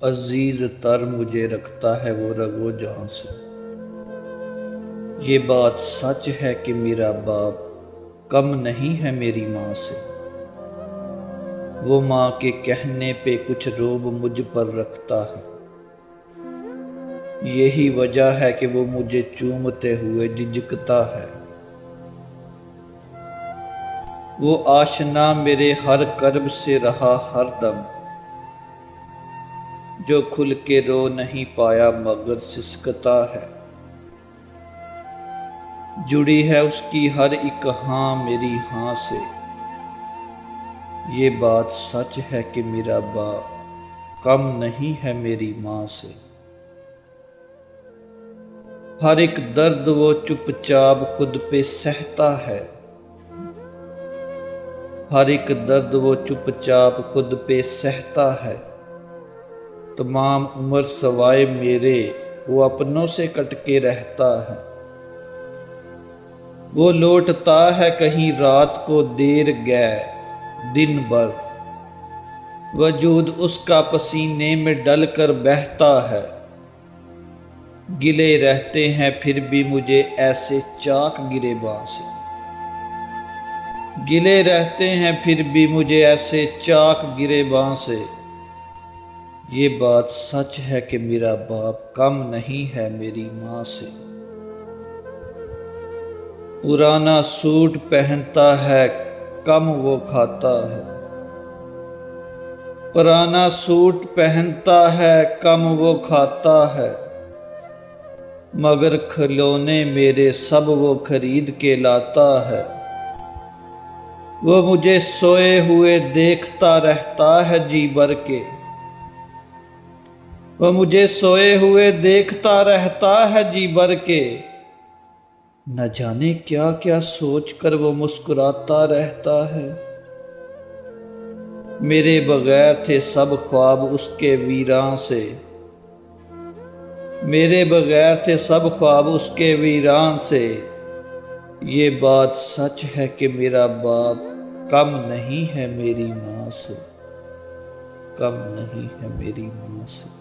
عزیز تر مجھے رکھتا ہے وہ رگ و جان سے۔ یہ بات سچ ہے کہ میرا باپ کم نہیں ہے میری ماں سے۔ وہ ماں کے کہنے پہ کچھ روب مجھ پر رکھتا ہے۔ یہی وجہ ہے کہ وہ مجھے چومتے ہوئے جھجکتا ہے۔ وہ آشنا میرے ہر کرب سے رہا ہر دم، جو کھل کے رو نہیں پایا مگر سسکتا ہے۔ جڑی ہے اس کی ہر ایک ہاں میری ہاں سے۔ یہ بات سچ ہے کہ میرا باپ کم نہیں ہے میری ماں سے۔ ہر ایک درد وہ چپ چاپ خود پہ سہتا ہے۔ ہر ایک درد وہ چپ چاپ خود پہ سہتا ہے۔ تمام عمر سوائے میرے وہ اپنوں سے کٹ کے رہتا ہے۔ وہ لوٹتا ہے کہیں رات کو دیر گئے دن بھر، وجود اس کا پسینے میں ڈل کر بہتا ہے۔ گلے رہتے ہیں پھر بھی مجھے ایسے چاک گریباں سے۔ گلے رہتے ہیں پھر بھی مجھے ایسے چاک گریباں سے۔ یہ بات سچ ہے کہ میرا باپ کم نہیں ہے میری ماں سے۔ پرانا سوٹ پہنتا ہے کم وہ کھاتا ہے۔ پرانا سوٹ پہنتا ہے کم وہ کھاتا ہے، مگر کھلونے میرے سب وہ خرید کے لاتا ہے۔ وہ مجھے سوئے ہوئے دیکھتا رہتا ہے جی بھر کے۔ وہ مجھے سوئے ہوئے دیکھتا رہتا ہے جی بھر کے۔ نہ جانے کیا کیا سوچ کر وہ مسکراتا رہتا ہے۔ میرے بغیر تھے سب خواب اس کے ویراں سے۔ میرے بغیر تھے سب خواب اس کے ویران سے۔ یہ بات سچ ہے کہ میرا باپ کم نہیں ہے میری ماں سے۔ کم نہیں ہے میری ماں سے۔